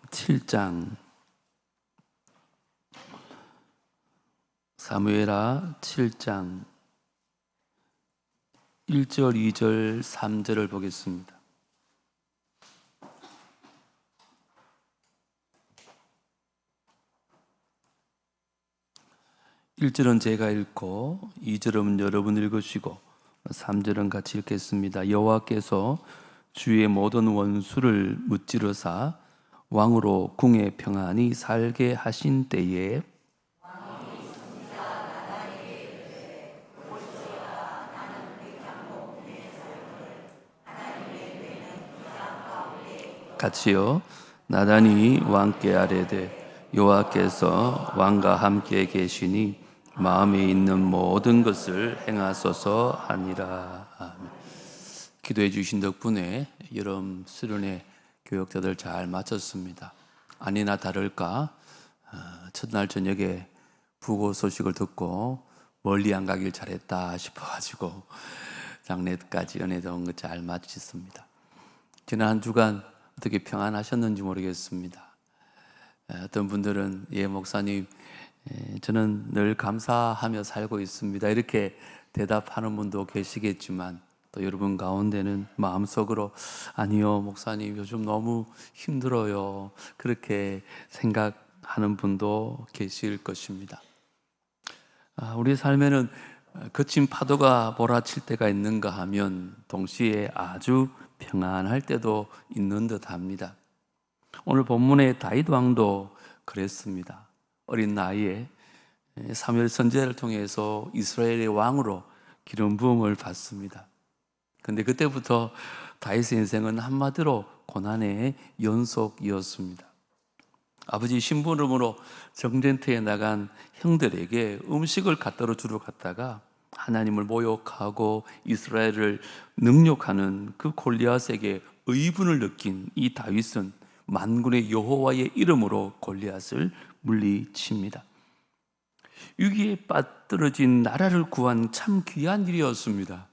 7장 사무엘하 7장 1절, 2절, 3절을 보겠습니다. (1절은) 제가 읽고 (2절은) 여러분 읽으시고 (3절은) 같이 읽겠습니다. 여호와께서 주의 모든 원수를 무찌르사 왕으로 궁에 평안히 살게 하신 때에 같이요. 나단이 왕께 아뢰되 여호와께서 왕과 함께 계시니 마음에 있는 모든 것을 행하소서 하니라. 아멘. 기도해 주신 덕분에 여름 수련회 교역자들 잘 마쳤습니다. 아니나 다를까 첫날 저녁에 부고 소식을 듣고 멀리 안 가길 잘했다 싶어가지고 장례까지 연애도 온 거 잘 마쳤습니다. 지난 한 주간 어떻게 평안하셨는지 모르겠습니다. 어떤 분들은 목사님 저는 늘 감사하며 살고 있습니다 이렇게 대답하는 분도 계시겠지만 또 여러분 가운데는 마음속으로 아니요 목사님 요즘 너무 힘들어요 그렇게 생각하는 분도 계실 것입니다. 우리 삶에는 거친 파도가 몰아칠 때가 있는가 하면 동시에 아주 평안할 때도 있는 듯 합니다. 오늘 본문의 다윗 왕도 그랬습니다. 어린 나이에 사무엘 선지자를 통해서 이스라엘의 왕으로 기름 부음을 받습니다. 그런데 그때부터 다윗의 인생은 한마디로 고난의 연속이었습니다. 아버지 신부름으로 정전터에 나간 형들에게 음식을 갖다로 주러 갔다가 하나님을 모욕하고 이스라엘을 능욕하는 그 골리앗에게 의분을 느낀 이 다윗은 만군의 여호와의 이름으로 골리앗을 물리칩니다. 위기에 빠뜨려진 나라를 구한 참 귀한 일이었습니다.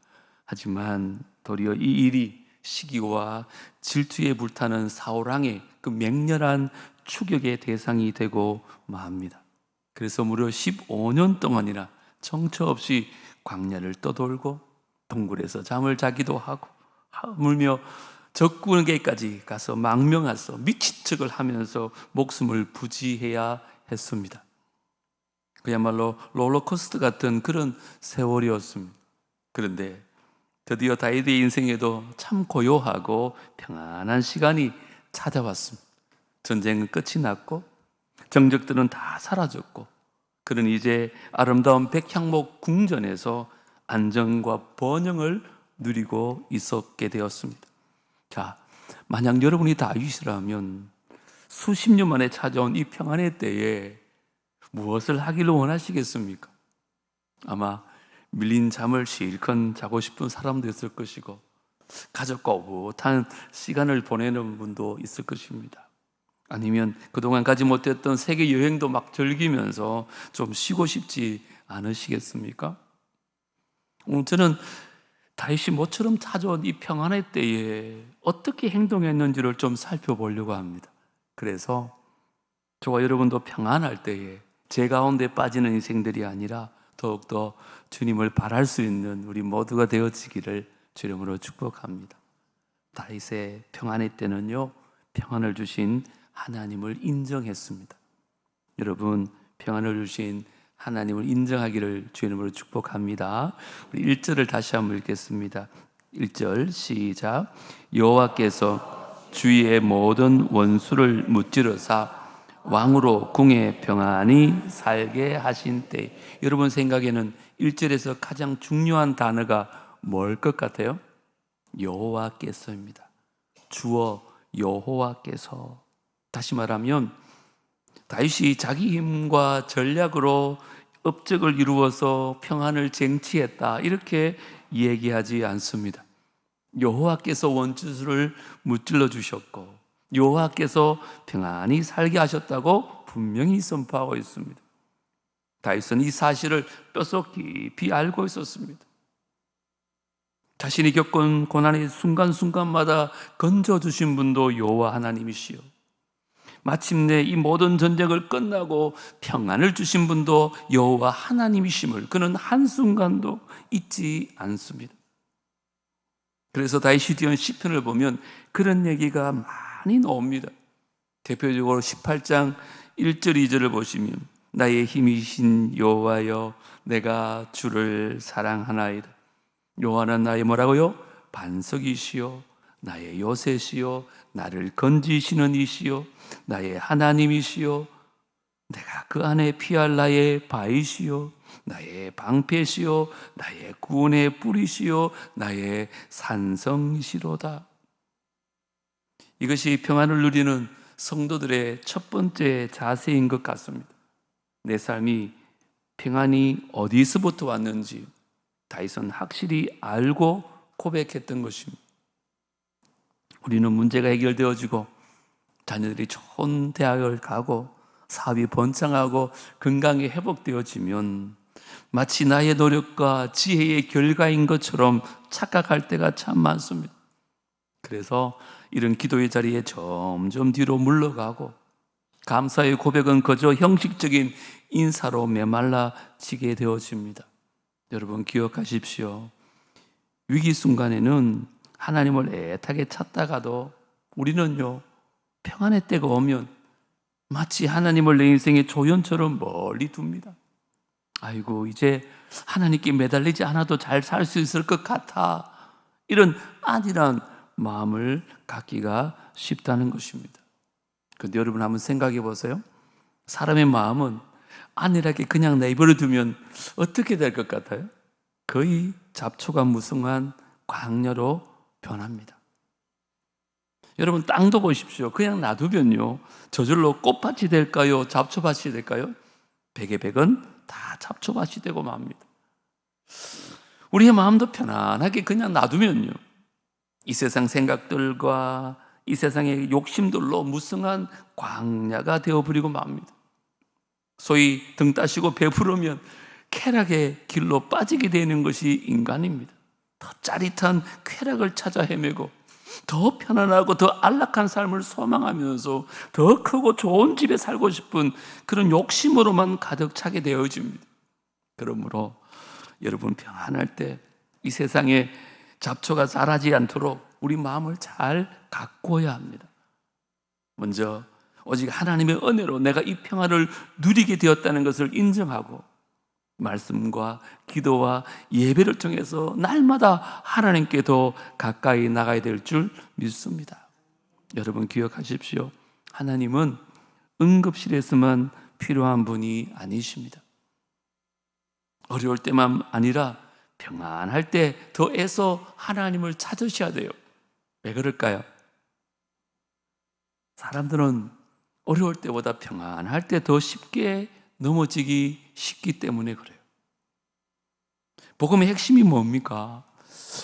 하지만 도리어 이 일이 시기와 질투에 불타는 사울왕의 그 맹렬한 추격의 대상이 되고 맙니다. 그래서 무려 15년 동안이나 정처 없이 광야를 떠돌고 동굴에서 잠을 자기도 하고 하물며 적군에게까지 가서 망명해서 미친 척을 하면서 목숨을 부지해야 했습니다. 그야말로 롤러코스터 같은 그런 세월이었습니다. 그런데 드디어 다윗의 인생에도 참 고요하고 평안한 시간이 찾아왔습니다. 전쟁은 끝이 났고 정적들은 다 사라졌고 그는 이제 아름다운 백향목 궁전에서 안정과 번영을 누리고 있었게 되었습니다. 자, 만약 여러분이 다윗이라면 수십 년 만에 찾아온 이 평안의 때에 무엇을 하기를 원하시겠습니까? 아마 밀린 잠을 실컷 자고 싶은 사람도 있을 것이고 가족과 오붓한 시간을 보내는 분도 있을 것입니다. 아니면 그동안 가지 못했던 세계 여행도 막 즐기면서 좀 쉬고 싶지 않으시겠습니까? 오늘 저는 다윗이 모처럼 찾아온 이 평안의 때에 어떻게 행동했는지를 좀 살펴보려고 합니다. 그래서 저와 여러분도 평안할 때에 제 가운데 빠지는 인생들이 아니라 더욱더 주님을 바랄 수 있는 우리 모두가 되어지기를 주 이름으로 축복합니다. 다윗의 평안의 때는요, 평안을 주신 하나님을 인정했습니다. 여러분, 평안을 주신 하나님을 인정하기를 주 이름으로 축복합니다. 우리 1절을 다시 한번 읽겠습니다. 1절 시작. 여호와께서 주의 모든 원수를 무찌르사 왕으로 궁에 평안히 살게 하신 때. 여러분 생각에는 1절에서 가장 중요한 단어가 뭘 것 같아요? 여호와께서입니다. 주어 여호와께서. 다시 말하면 다윗이 자기 힘과 전략으로 업적을 이루어서 평안을 쟁취했다 이렇게 얘기하지 않습니다. 여호와께서 원수를 무찔러 주셨고 여호와께서 평안히 살게 하셨다고 분명히 선포하고 있습니다. 다윗은 이 사실을 뼛속 깊이 알고 있었습니다. 자신이 겪은 고난의 순간순간마다 건져주신 분도 여호와 하나님이시요, 마침내 이 모든 전쟁을 끝나고 평안을 주신 분도 여호와 하나님이심을 그는 한순간도 잊지 않습니다. 그래서 다윗이 지은 시편을 보면 그런 얘기가 많이 나옵니다. 대표적으로 18장 1절 2절을 보시면 나의 힘이신 여호와여 내가 주를 사랑하나이다. 여호와는 나의 뭐라고요? 반석이시요 나의 요새시요 나를 건지시는 이시요 나의 하나님이시요 내가 그 안에 피할 나의 바위시요 나의 방패시요 나의 구원의 뿌리시요 나의 산성이시로다. 이것이 평안을 누리는 성도들의 첫 번째 자세인 것 같습니다. 내 삶이 평안이 어디서부터 왔는지 다윗은 확실히 알고 고백했던 것입니다. 우리는 문제가 해결되어지고 자녀들이 좋은 대학을 가고 사업이 번창하고 건강이 회복되어지면 마치 나의 노력과 지혜의 결과인 것처럼 착각할 때가 참 많습니다. 그래서 이런 기도의 자리에 점점 뒤로 물러가고 감사의 고백은 그저 형식적인 인사로 메말라지게 되어집니다. 여러분 기억하십시오. 위기 순간에는 하나님을 애타게 찾다가도 우리는요, 평안의 때가 오면 마치 하나님을 내 인생의 조연처럼 멀리 둡니다. 아이고, 이제 하나님께 매달리지 않아도 잘 살 수 있을 것 같아. 이런 안일한 마음을 갖기가 쉽다는 것입니다. 그런데 여러분 한번 생각해 보세요. 사람의 마음은 안일하게 그냥 내버려 두면 어떻게 될 것 같아요? 거의 잡초가 무성한 광야로 변합니다. 여러분 땅도 보십시오. 그냥 놔두면요, 저절로 꽃밭이 될까요? 잡초밭이 될까요? 백의 백은 다 잡초밭이 되고 맙니다. 우리의 마음도 편안하게 그냥 놔두면요, 이 세상 생각들과 이 세상의 욕심들로 무성한 광야가 되어버리고 맙니다. 소위 등 따시고 배부르면 쾌락의 길로 빠지게 되는 것이 인간입니다. 더 짜릿한 쾌락을 찾아 헤매고 더 편안하고 더 안락한 삶을 소망하면서 더 크고 좋은 집에 살고 싶은 그런 욕심으로만 가득 차게 되어집니다. 그러므로 여러분 평안할 때 이 세상에 잡초가 자라지 않도록 우리 마음을 잘 가꿔야 합니다. 먼저 오직 하나님의 은혜로 내가 이 평안을 누리게 되었다는 것을 인정하고 말씀과 기도와 예배를 통해서 날마다 하나님께 더 가까이 나가야 될 줄 믿습니다. 여러분 기억하십시오. 하나님은 응급실에서만 필요한 분이 아니십니다. 어려울 때만 아니라 평안할 때 더 애써 하나님을 찾으셔야 돼요. 왜 그럴까요? 사람들은 어려울 때보다 평안할 때 더 쉽게 넘어지기 쉽기 때문에 그래요. 복음의 핵심이 뭡니까?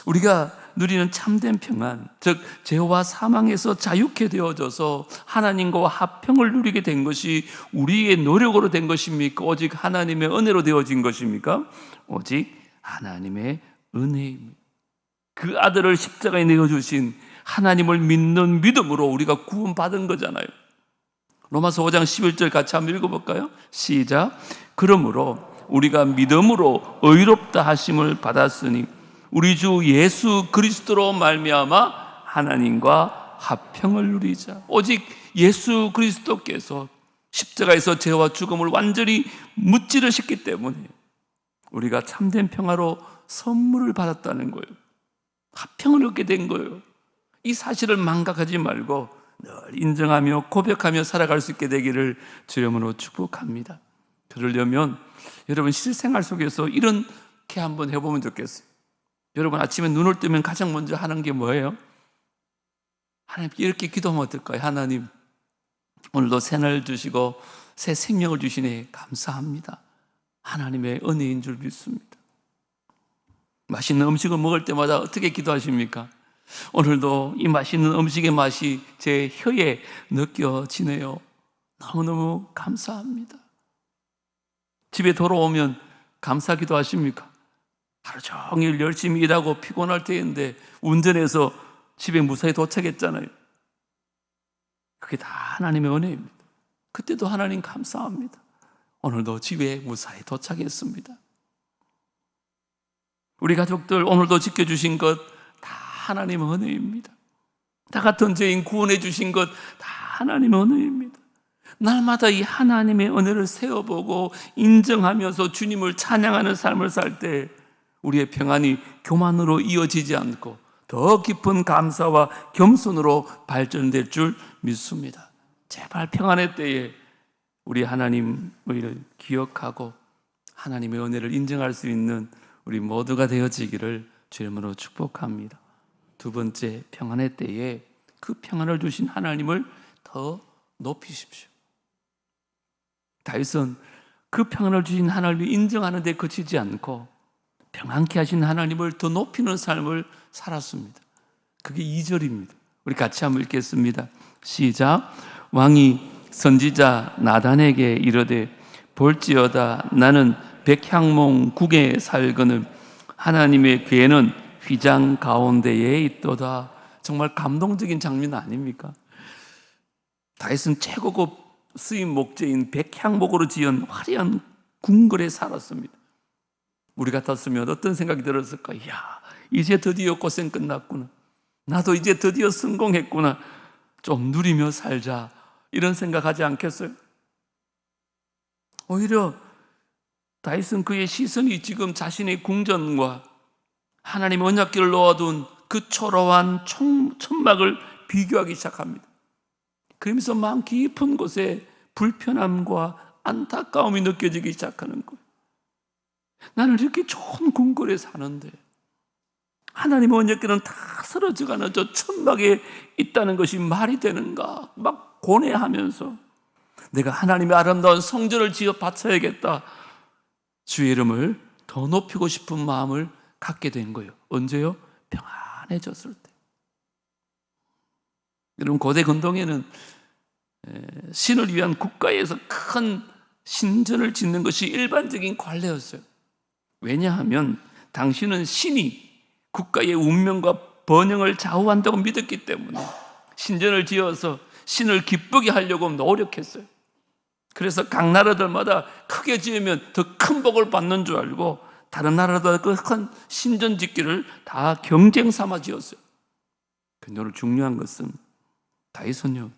우리가 누리는 참된 평안, 즉 죄와 사망에서 자유케 되어져서 하나님과 화평을 누리게 된 것이 우리의 노력으로 된 것입니까? 오직 하나님의 은혜로 되어진 것입니까? 오직 하나님의 은혜입니다. 그 아들을 십자가에 내어주신 하나님을 믿는 믿음으로 우리가 구원받은 거잖아요. 로마서 5장 11절 같이 한번 읽어볼까요? 시작. 그러므로 우리가 믿음으로 의롭다 하심을 받았으니 우리 주 예수 그리스도로 말미암아 하나님과 화평을 누리자. 오직 예수 그리스도께서 십자가에서 죄와 죽음을 완전히 무찌르셨기 때문에 우리가 참된 평화로 선물을 받았다는 거예요. 화평을 얻게 된 거예요. 이 사실을 망각하지 말고 늘 인정하며 고백하며 살아갈 수 있게 되기를 주님으로 축복합니다. 그러려면 여러분 실생활 속에서 이렇게 한번 해보면 좋겠어요. 여러분 아침에 눈을 뜨면 가장 먼저 하는 게 뭐예요? 하나님께 이렇게 기도하면 어떨까요? 하나님, 오늘도 새날 주시고 새 생명을 주시니 감사합니다. 하나님의 은혜인 줄 믿습니다. 맛있는 음식을 먹을 때마다 어떻게 기도하십니까? 오늘도 이 맛있는 음식의 맛이 제 혀에 느껴지네요. 너무너무 감사합니다. 집에 돌아오면 감사 기도하십니까? 하루 종일 열심히 일하고 피곤할 때인데 운전해서 집에 무사히 도착했잖아요. 그게 다 하나님의 은혜입니다. 그때도 하나님 감사합니다. 오늘도 집에 무사히 도착했습니다. 우리 가족들 오늘도 지켜주신 것 다 하나님의 은혜입니다. 다 같은 죄인 구원해 주신 것 다 하나님의 은혜입니다. 날마다 이 하나님의 은혜를 세워보고 인정하면서 주님을 찬양하는 삶을 살 때 우리의 평안이 교만으로 이어지지 않고 더 깊은 감사와 겸손으로 발전될 줄 믿습니다. 제발 평안의 때에 우리 하나님을 기억하고 하나님의 은혜를 인정할 수 있는 우리 모두가 되어지기를 주의 이름으로 축복합니다. 두 번째, 평안의 때에 그 평안을 주신 하나님을 더 높이십시오. 다윗은 그 평안을 주신 하나님을 인정하는 데 그치지 않고 평안케 하신 하나님을 더 높이는 삶을 살았습니다. 그게 2절입니다. 우리 같이 한번 읽겠습니다. 시작. 왕이 선지자 나단에게 이르되 볼지어다 나는 백향몽국에 살거늘 하나님의 궤는 휘장 가운데에 있도다. 정말 감동적인 장면 아닙니까? 다윗은 최고급 쓰임 목재인 백향목으로 지은 화려한 궁궐에 살았습니다. 우리 같았으면 어떤 생각이 들었을까? 이야, 이제 드디어 고생 끝났구나. 나도 이제 드디어 성공했구나. 좀 누리며 살자. 이런 생각하지 않겠어요? 오히려 다윗은 그의 시선이 지금 자신의 궁전과 하나님의 언약궤를 놓아둔 그 초라한 천막을 비교하기 시작합니다. 그러면서 마음 깊은 곳에 불편함과 안타까움이 느껴지기 시작하는 거예요. 나는 이렇게 좋은 궁궐에 사는데 하나님의 언약궤는 다 쓰러져가는 저 천막에 있다는 것이 말이 되는가? 막 고뇌하면서 내가 하나님의 아름다운 성전을 지어 바쳐야겠다. 주의 이름을 더 높이고 싶은 마음을 갖게 된 거예요. 언제요? 평안해졌을 때. 여러분, 고대 근동에는 신을 위한 국가에서 큰 신전을 짓는 것이 일반적인 관례였어요. 왜냐하면 당신은 신이 국가의 운명과 번영을 좌우한다고 믿었기 때문에 신전을 지어서 신을 기쁘게 하려고 노력했어요. 그래서 각 나라들마다 크게 지으면 더 큰 복을 받는 줄 알고 다른 나라들과 그 큰 신전 짓기를 다 경쟁 삼아 지었어요. 근데 오늘 중요한 것은 다윗은요,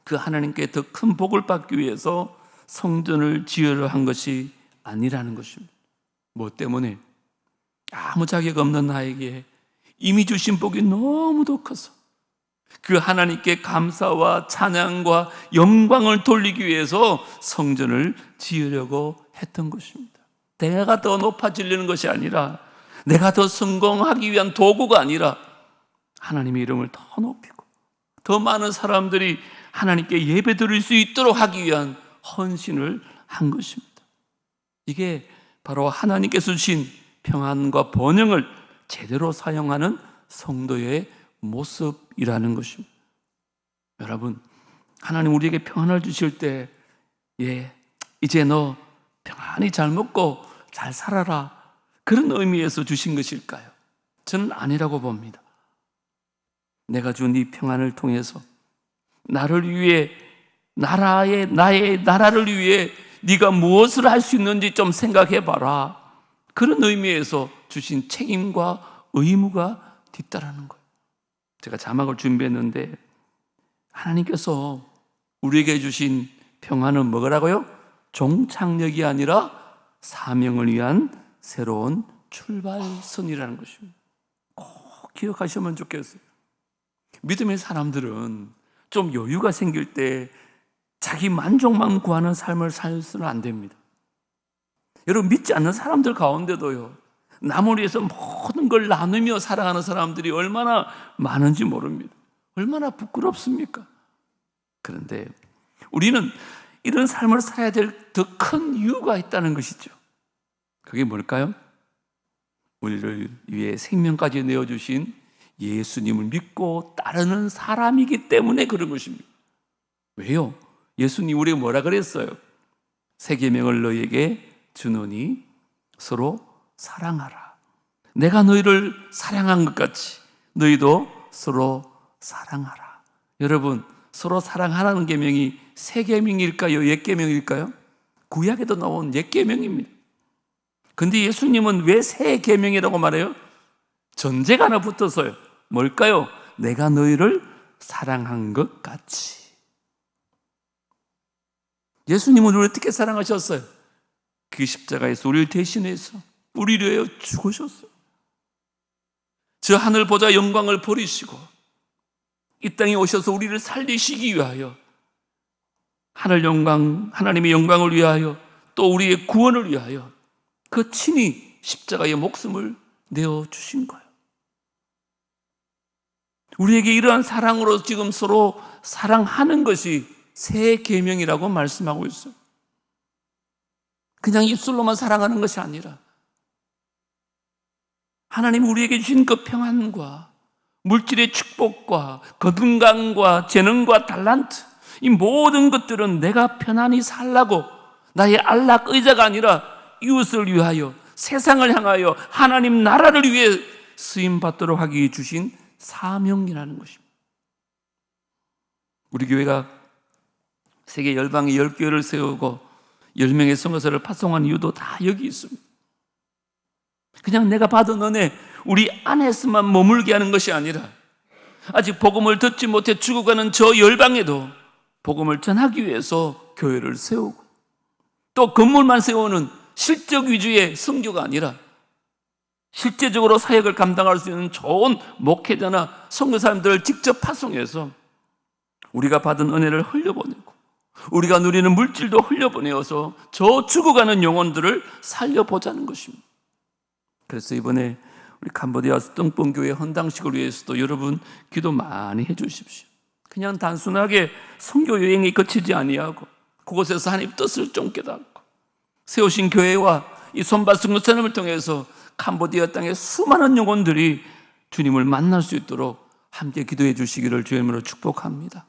그 하나님께 더 큰 복을 받기 위해서 성전을 지으려 한 것이 아니라는 것입니다. 뭐 때문에? 아무 자격 없는 나에게 이미 주신 복이 너무도 커서 그 하나님께 감사와 찬양과 영광을 돌리기 위해서 성전을 지으려고 했던 것입니다. 내가 더 높아지려는 것이 아니라, 내가 더 성공하기 위한 도구가 아니라 하나님의 이름을 더 높이고 더 많은 사람들이 하나님께 예배 드릴 수 있도록 하기 위한 헌신을 한 것입니다. 이게 바로 하나님께서 주신 평안과 번영을 제대로 사용하는 성도의 모습이라는 것입니다. 여러분, 하나님 우리에게 평안을 주실 때 이제 너 평안히 잘 먹고 잘 살아라, 그런 의미에서 주신 것일까요? 저는 아니라고 봅니다. 내가 준 이 평안을 통해서 나를 위해, 나의 나라를 위해 네가 무엇을 할 수 있는지 좀 생각해봐라, 그런 의미에서 주신 책임과 의무가 뒤따르는 거예요. 제가 자막을 준비했는데 하나님께서 우리에게 주신 평안은 뭐라고요? 종착역이 아니라 사명을 위한 새로운 출발선이라는 것입니다. 꼭 기억하시면 좋겠어요. 믿음의 사람들은 좀 여유가 생길 때 자기 만족만 구하는 삶을 살서는 안 됩니다. 여러분, 믿지 않는 사람들 가운데도요, 남을 위해서 모든 걸 나누며 살아가는 사람들이 얼마나 많은지 모릅니다. 얼마나 부끄럽습니까? 그런데 우리는 이런 삶을 살아야 될 더 큰 이유가 있다는 것이죠. 그게 뭘까요? 우리를 위해 생명까지 내어주신 예수님을 믿고 따르는 사람이기 때문에 그런 것입니다. 왜요? 예수님 우리가 뭐라 그랬어요? 새 계명을 너희에게 주노니 서로 사랑하라. 내가 너희를 사랑한 것 같이 너희도 서로 사랑하라. 여러분, 서로 사랑하라는 계명이 새 계명일까요? 옛 계명일까요? 구약에도 나온 옛 계명입니다. 근데 예수님은 왜 새 계명이라고 말해요? 전제가 하나 붙어서요. 뭘까요? 내가 너희를 사랑한 것 같이. 예수님은 우리를 어떻게 사랑하셨어요? 그 십자가에서 우리를 대신해서 우리를 위하여 죽으셨어요. 저 하늘 보좌 영광을 버리시고 이 땅에 오셔서 우리를 살리시기 위하여, 하늘 영광, 하나님의 영광을 위하여, 또 우리의 구원을 위하여 그 친히 십자가의 목숨을 내어주신 거예요. 우리에게 이러한 사랑으로 지금 서로 사랑하는 것이 새 계명이라고 말씀하고 있어요. 그냥 입술로만 사랑하는 것이 아니라 하나님 우리에게 주신 그 평안과 물질의 축복과 건강과 재능과 달란트, 이 모든 것들은 내가 편안히 살라고, 나의 안락 의자가 아니라 이웃을 위하여, 세상을 향하여 하나님 나라를 위해 쓰임받도록 하기 위해 주신 사명이라는 것입니다. 우리 교회가 세계 열방에 10교회를 세우고 10명의 선교사를 파송한 이유도 다 여기 있습니다. 그냥 내가 받은 은혜 우리 안에서만 머물게 하는 것이 아니라, 아직 복음을 듣지 못해 죽어가는 저 열방에도 복음을 전하기 위해서 교회를 세우고, 또 건물만 세우는 실적 위주의 선교가 아니라 실제적으로 사역을 감당할 수 있는 좋은 목회자나 선교사님들을 직접 파송해서 우리가 받은 은혜를 흘려보내고 우리가 누리는 물질도 흘려보내어서 저 죽어가는 영혼들을 살려보자는 것입니다. 그래서 이번에 우리 캄보디아 뚱뽕교회 헌당식을 위해서도 여러분 기도 많이 해 주십시오. 그냥 단순하게 선교 여행이 그치지 아니하고 그곳에서 하나님 뜻을 좀 깨닫고 세우신 교회와 이 손바 선교사님을 통해서 캄보디아 땅의 수많은 영혼들이 주님을 만날 수 있도록 함께 기도해 주시기를 주의 이름으로 축복합니다.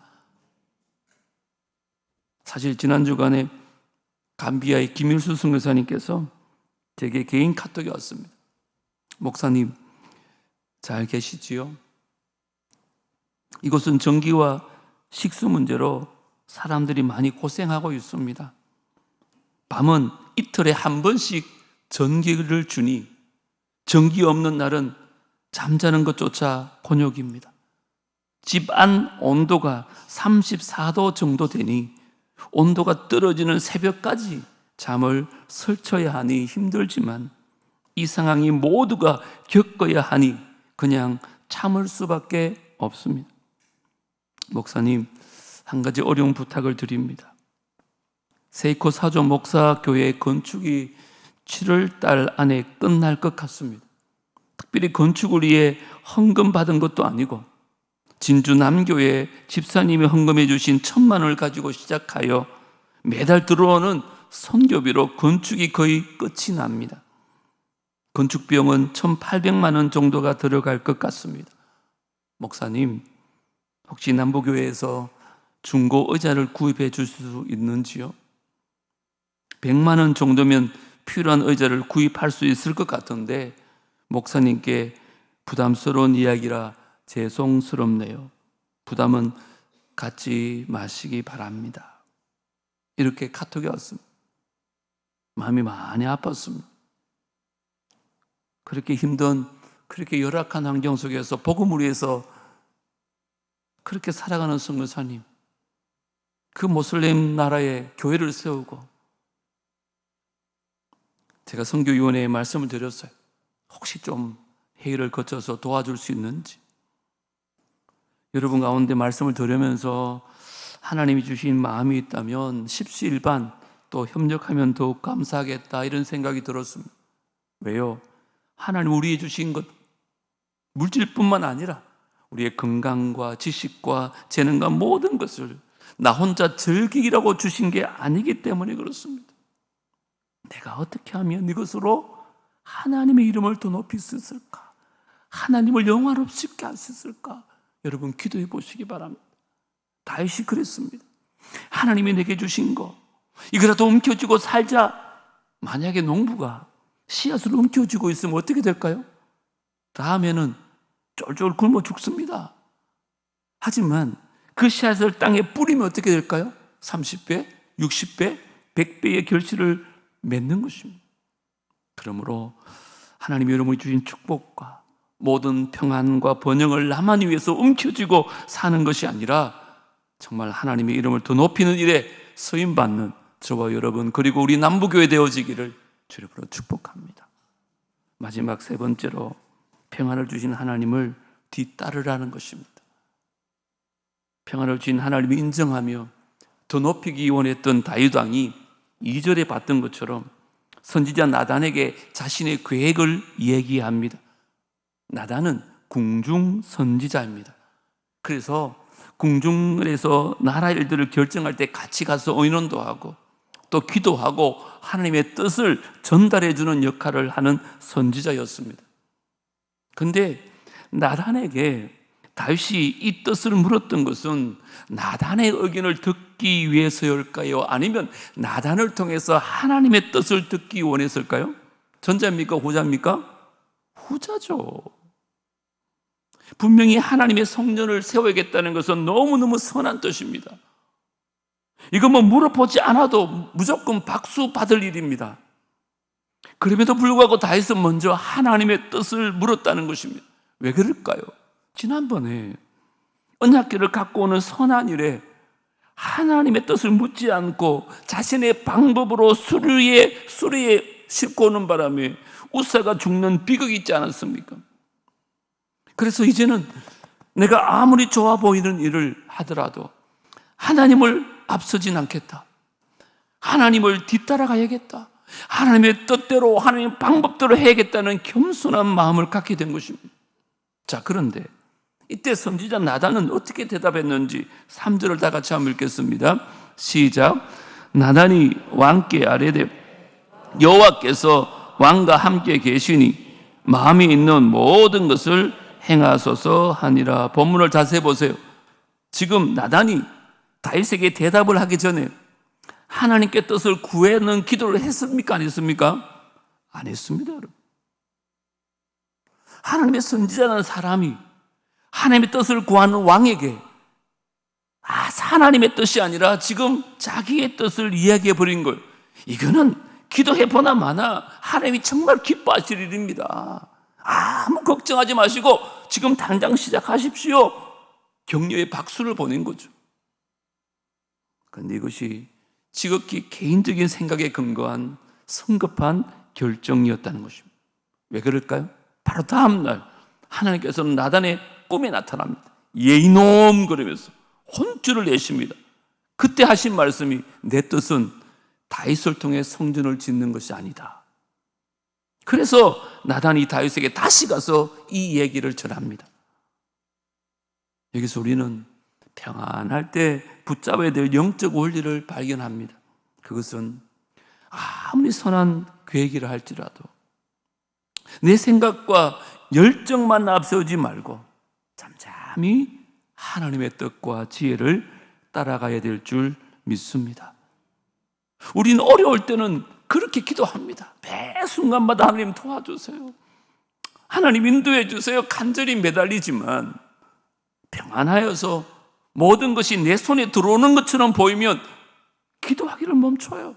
사실 지난 주간에 감비아의 김일수 선교사님께서 제게 개인 카톡이 왔습니다. 목사님, 잘 계시지요? 이곳은 전기와 식수 문제로 사람들이 많이 고생하고 있습니다. 밤은 이틀에 한 번씩 전기를 주니 전기 없는 날은 잠자는 것조차 곤욕입니다. 집 안 온도가 34도 정도 되니 온도가 떨어지는 새벽까지 잠을 설쳐야 하니 힘들지만 이 상황이 모두가 겪어야 하니 그냥 참을 수밖에 없습니다. 목사님, 한 가지 어려운 부탁을 드립니다. 세이코 사조 목사교회 건축이 7월달 안에 끝날 것 같습니다. 특별히 건축을 위해 헌금 받은 것도 아니고 진주 남교회 집사님이 헌금해 주신 1,000만 원을 가지고 시작하여 매달 들어오는 선교비로 건축이 거의 끝이 납니다. 건축 비용은 1,800만 원 정도가 들어갈 것 같습니다. 목사님, 혹시 남부교회에서 중고 의자를 구입해 줄 수 있는지요? 100만 원 정도면 필요한 의자를 구입할 수 있을 것 같은데 목사님께 부담스러운 이야기라 죄송스럽네요. 부담은 갖지 마시기 바랍니다. 이렇게 카톡이 왔습니다. 마음이 많이 아팠습니다. 그렇게 힘든, 그렇게 열악한 환경 속에서 복음을 위해서 그렇게 살아가는 선교사님, 그 모슬림 나라에 교회를 세우고, 제가 선교위원회에 말씀을 드렸어요. 혹시 좀 회의를 거쳐서 도와줄 수 있는지. 여러분 가운데 말씀을 드리면서 하나님이 주신 마음이 있다면 십시일반 또 협력하면 더욱 감사하겠다, 이런 생각이 들었습니다. 왜요? 하나님 우리에 주신 것, 물질뿐만 아니라 우리의 건강과 지식과 재능과 모든 것을 나 혼자 즐기라고 주신 게 아니기 때문에 그렇습니다. 내가 어떻게 하면 이것으로 하나님의 이름을 더 높일 수 있을까? 하나님을 영화롭게 할 수 있을까? 여러분 기도해 보시기 바랍니다. 다윗이 그랬습니다. 하나님이 내게 주신 거 이거라도 움켜쥐고 살자. 만약에 농부가 씨앗을 움켜쥐고 있으면 어떻게 될까요? 다음에는 쫄쫄 굶어 죽습니다. 하지만 그 씨앗을 땅에 뿌리면 어떻게 될까요? 30배, 60배, 100배의 결실을 맺는 것입니다. 그러므로 하나님이 여러분이 주신 축복과 모든 평안과 번영을 나만 위해서 움켜쥐고 사는 것이 아니라 정말 하나님의 이름을 더 높이는 일에 쓰임받는 저와 여러분 그리고 우리 남부교회 되어지기를 주님으로 축복합니다. 마지막 세 번째로 평안을 주신 하나님을 뒤따르라는 것입니다. 평안을 주신 하나님을 인정하며 더 높이기 원했던 다윗 왕이 2절에 봤던 것처럼 선지자 나단에게 자신의 계획을 얘기합니다. 나단은 궁중 선지자입니다. 그래서 궁중에서 나라 일들을 결정할 때 같이 가서 의논도 하고 또 기도하고 하나님의 뜻을 전달해 주는 역할을 하는 선지자였습니다. 그런데 나단에게 다윗이 이 뜻을 물었던 것은 나단의 의견을 듣기 위해서일까요? 아니면 나단을 통해서 하나님의 뜻을 듣기 원했을까요? 전자입니까? 후자입니까? 후자죠. 분명히 하나님의 성전을 세워야겠다는 것은 너무너무 선한 뜻입니다. 이거 뭐 물어보지 않아도 무조건 박수 받을 일입니다. 그럼에도 불구하고 다윗은 먼저 하나님의 뜻을 물었다는 것입니다. 왜 그럴까요? 지난번에 언약궤를 갖고 오는 선한 일에 하나님의 뜻을 묻지 않고 자신의 방법으로 수레에 싣고 오는 바람에 우사가 죽는 비극이 있지 않았습니까? 그래서 이제는 내가 아무리 좋아 보이는 일을 하더라도 하나님을 앞서진 않겠다. 하나님을 뒤따라가야겠다. 하나님의 뜻대로 하나님의 방법대로 해야겠다는 겸손한 마음을 갖게 된 것입니다. 자, 그런데 이때 선지자 나단은 어떻게 대답했는지 3절을 다 같이 한번 읽겠습니다. 시작. 나단이 왕께 아뢰되 여호와께서 왕과 함께 계시니 마음에 있는 모든 것을 행하소서 하니라. 본문을 자세히 보세요. 지금 나단이 다윗에게 대답을 하기 전에 하나님께 뜻을 구하는 기도를 했습니까? 안 했습니까? 안 했습니다, 여러분. 하나님의 선지자라는 사람이 하나님의 뜻을 구하는 왕에게 하나님의 뜻이 아니라 지금 자기의 뜻을 이야기해 버린 거예요. 이거는 기도해 보나 마나 하나님이 정말 기뻐하실 일입니다. 아무 걱정하지 마시고 지금 당장 시작하십시오. 격려의 박수를 보낸 거죠. 그런데 이것이 지극히 개인적인 생각에 근거한 성급한 결정이었다는 것입니다. 왜 그럴까요? 바로 다음 날 하나님께서는 나단의 꿈에 나타납니다. 예이놈 그러면서 혼쭐을 내십니다. 그때 하신 말씀이 내 뜻은 다윗을 통해 성전을 짓는 것이 아니다. 그래서 나단이 다윗에게 다시 가서 이 얘기를 전합니다. 여기서 우리는 평안할 때 붙잡아야 될 영적 원리를 발견합니다. 그것은 아무리 선한 계획이라 할지라도 내 생각과 열정만 앞세우지 말고 잠잠히 하나님의 뜻과 지혜를 따라가야 될 줄 믿습니다. 우리는 어려울 때는 그렇게 기도합니다. 매 순간마다 하나님 도와주세요. 하나님 인도해 주세요. 간절히 매달리지만 평안하여서 모든 것이 내 손에 들어오는 것처럼 보이면 기도하기를 멈춰요.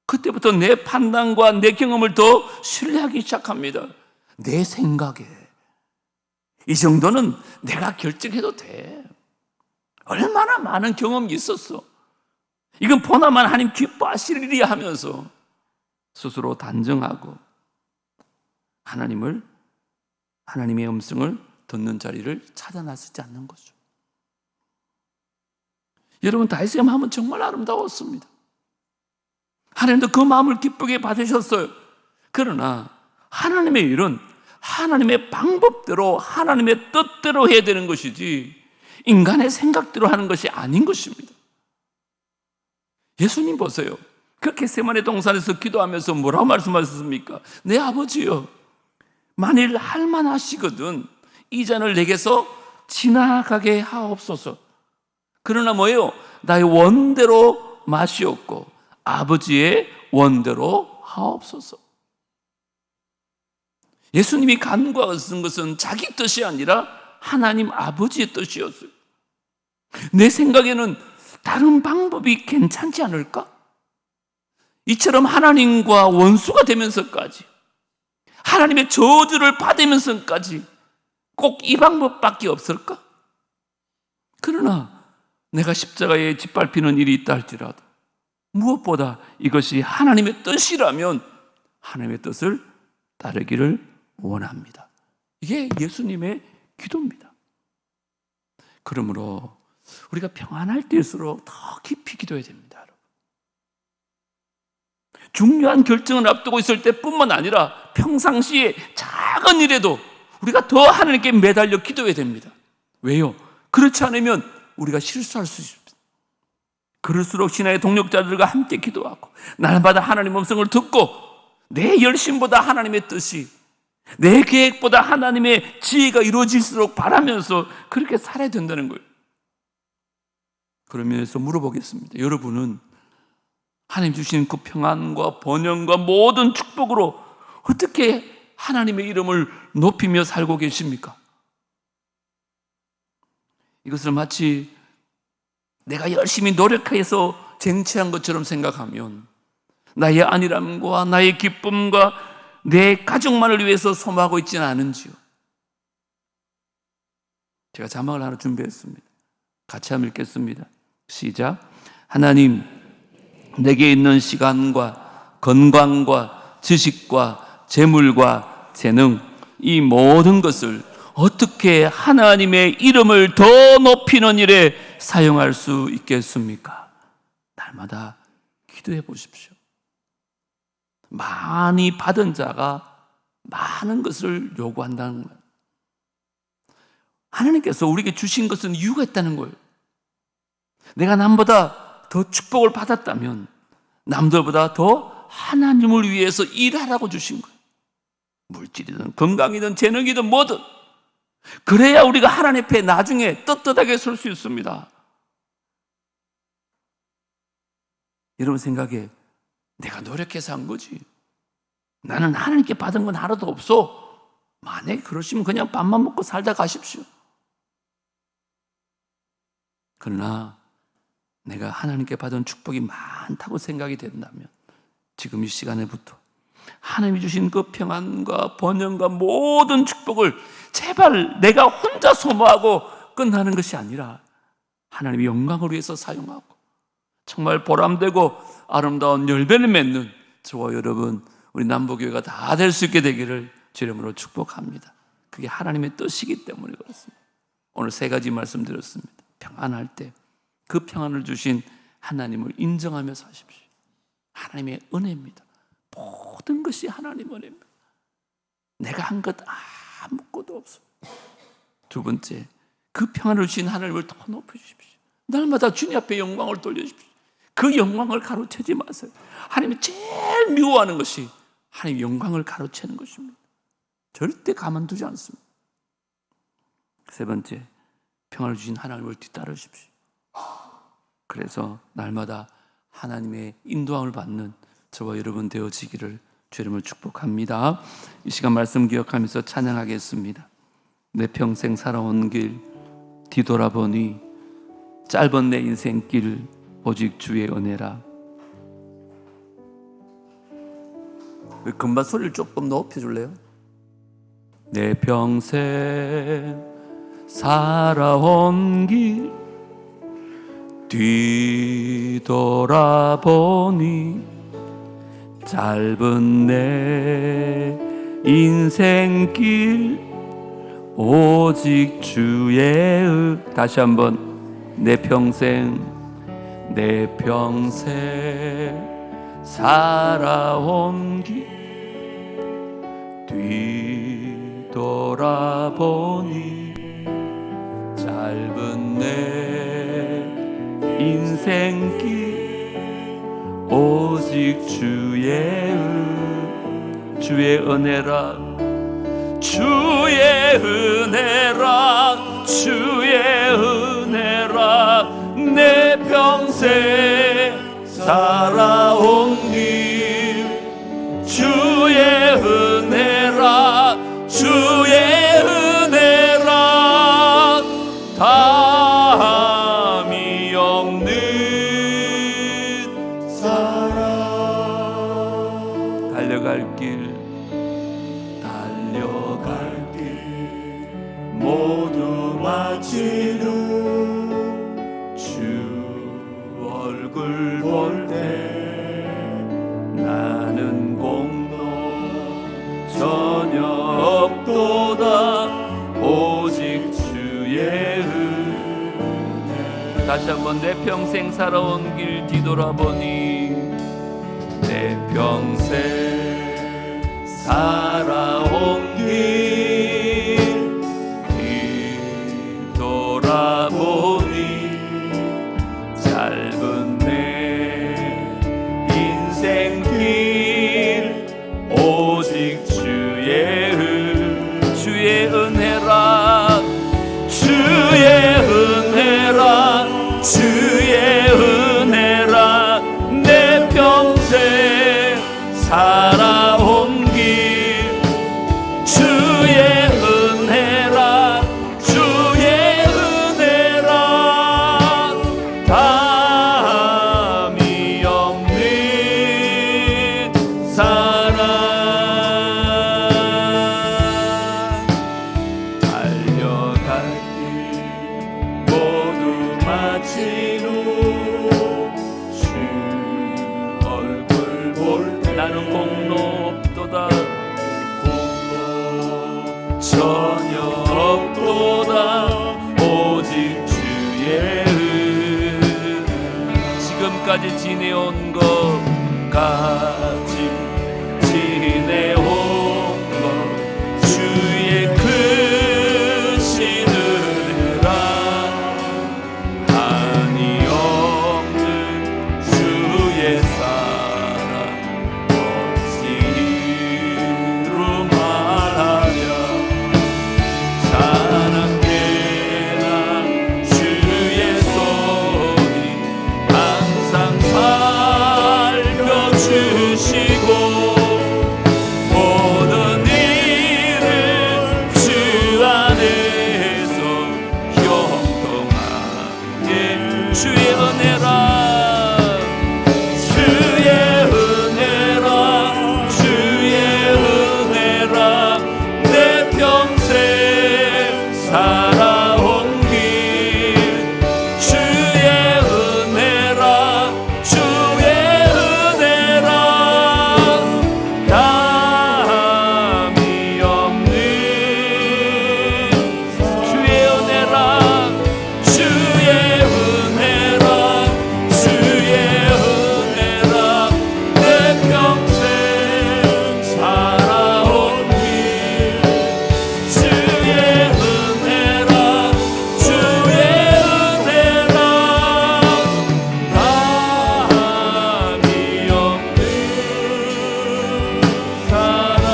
그때부터 내 판단과 내 경험을 더 신뢰하기 시작합니다. 내 생각에 이 정도는 내가 결정해도 돼. 얼마나 많은 경험이 있었어. 이건 보나만 하나님 기뻐하실 일이야 하면서 스스로 단정하고 하나님의 음성을 듣는 자리를 찾아 나서지 않는 거죠. 여러분, 다윗의 마음은 정말 아름다웠습니다. 하나님도 그 마음을 기쁘게 받으셨어요. 그러나 하나님의 일은 하나님의 방법대로 하나님의 뜻대로 해야 되는 것이지 인간의 생각대로 하는 것이 아닌 것입니다. 예수님 보세요. 그 겟세마네 동산에서 기도하면서 뭐라고 말씀하셨습니까? 내 아버지요, 만일 할만하시거든 이 잔을 내게서 지나가게 하옵소서. 그러나 뭐예요? 나의 원대로 마시옵고 아버지의 원대로 하옵소서. 예수님이 간구하고 쓴 것은 자기 뜻이 아니라 하나님 아버지의 뜻이었어요. 내 생각에는 다른 방법이 괜찮지 않을까? 이처럼 하나님과 원수가 되면서까지, 하나님의 저주를 받으면서까지 꼭 이 방법밖에 없을까? 그러나 내가 십자가에 짓밟히는 일이 있다 할지라도 무엇보다 이것이 하나님의 뜻이라면 하나님의 뜻을 따르기를 원합니다. 이게 예수님의 기도입니다. 그러므로 우리가 평안할 때일수록 더 깊이 기도해야 됩니다. 여러분. 중요한 결정을 앞두고 있을 때뿐만 아니라 평상시에 작은 일에도 우리가 더 하나님께 매달려 기도해야 됩니다. 왜요? 그렇지 않으면 우리가 실수할 수 있습니다. 그럴수록 신앙의 동력자들과 함께 기도하고 날마다 하나님의 음성을 듣고 내 열심보다 하나님의 뜻이, 내 계획보다 하나님의 지혜가 이루어질수록 바라면서 그렇게 살아야 된다는 거예요. 그러면서 물어보겠습니다. 여러분은 하나님 주신 그 평안과 번영과 모든 축복으로 어떻게 하나님의 이름을 높이며 살고 계십니까? 이것을 마치 내가 열심히 노력해서 쟁취한 것처럼 생각하면 나의 안일함과 나의 기쁨과 내 가족만을 위해서 소모하고 있지는 않은지요. 제가 자막을 하나 준비했습니다. 같이 한번 읽겠습니다. 시작. 하나님, 내게 있는 시간과 건강과 지식과 재물과 재능, 이 모든 것을 어떻게 하나님의 이름을 더 높이는 일에 사용할 수 있겠습니까? 날마다 기도해 보십시오. 많이 받은 자가 많은 것을 요구한다는 거예요. 하나님께서 우리에게 주신 것은 이유가 있다는 거예요. 내가 남보다 더 축복을 받았다면 남들보다 더 하나님을 위해서 일하라고 주신 거예요. 물질이든 건강이든 재능이든 뭐든. 그래야 우리가 하나님 앞에 나중에 떳떳하게 설 수 있습니다. 여러분 생각에 내가 노력해서 한 거지, 나는 하나님께 받은 건 하나도 없어, 만약에 그러시면 그냥 밥만 먹고 살다 가십시오. 그러나 내가 하나님께 받은 축복이 많다고 생각이 된다면 지금 이 시간에부터 하나님이 주신 그 평안과 번영과 모든 축복을 제발 내가 혼자 소모하고 끝나는 것이 아니라 하나님의 영광을 위해서 사용하고 정말 보람되고 아름다운 열매를 맺는 저와 여러분, 우리 남부교회가 다 될 수 있게 되기를 주 이름으로 축복합니다. 그게 하나님의 뜻이기 때문에 그렇습니다. 오늘 세 가지 말씀드렸습니다. 평안할 때 그 평안을 주신 하나님을 인정하며 사십시오. 하나님의 은혜입니다. 모든 것이 하나님의 은혜입니다. 내가 한 것 아무것도 없어요. 두 번째, 그 평안을 주신 하나님을 더 높여주십시오. 날마다 주님 앞에 영광을 돌려주십시오. 그 영광을 가로채지 마세요. 하나님이 제일 미워하는 것이 하나님의 영광을 가로채는 것입니다. 절대 가만두지 않습니다. 세 번째, 평안을 주신 하나님을 뒤따르십시오. 그래서 날마다 하나님의 인도함을 받는 저와 여러분 되어지기를 주 이름으로 축복합니다. 이 시간 말씀 기억하면서 찬양하겠습니다. 내 평생 살아온 길 뒤돌아보니 짧은 내 인생길 오직 주의 은혜라. 금방 소리를 조금 높여줄래요? 내 평생 살아온 길 뒤돌아보니 짧은 내 인생길 오직 주의 다시 한번 내 평생 살아온 길 뒤돌아보니 짧은 내 인생길 오직 주의 은혜라. 주의 은혜라. 주의 은혜라. 내 평생 살아온 길 주의 은혜라. 달려갈 길 모두 마치고 주 얼굴 볼 때 나는 공로 전혀 없도다 오직 주의 은혜. 다시 한번 내 평생 살아온 길 뒤돌아보니 내 평생 살아온 길 뒤돌아보니 짧은 내 인생길 오직 주의 은혜라 주의 은혜라 주의 은혜라 내 평생 살아온 길 주의 은혜라 주의 은혜라 담이 없는 사랑 달려갈 길 모두 마치고 주 얼굴 볼 때 나는 공로 없도다 전혀 없도다 오직 주의 지금까지 지내온 것까지 지내온 것 주의 크신 은혜라 한이 없는 주의 사랑 어찌로 말하랴 사랑되나 주의 손이 항상 살펴주시고 모든 일을 주 안에서 형통하게 주의 은혜라 주의 은혜라 주의 은혜라 내 평생 살아온 길 주의 은혜라 주의 은혜라 담이 없는 주의 은혜라 주의 은혜라 주의 은혜라 내 평생 살아온 길 주의 은혜라 주의 은혜라 담이 없는 사랑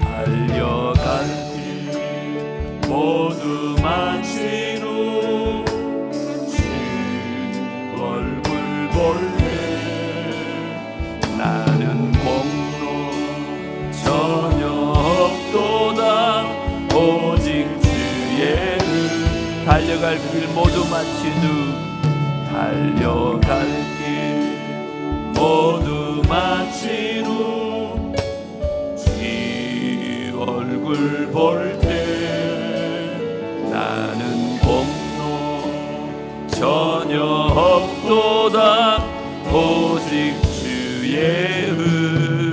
달려갈 길 모두 마치고 주 얼굴 볼 때 나는 공로 전혀 없도다 오직 주의 달려갈 길 모두 마친 후 달려갈 길 모두 마친 후 주 얼굴 볼 때 나는 공로 전혀 없도다 오직 주의 은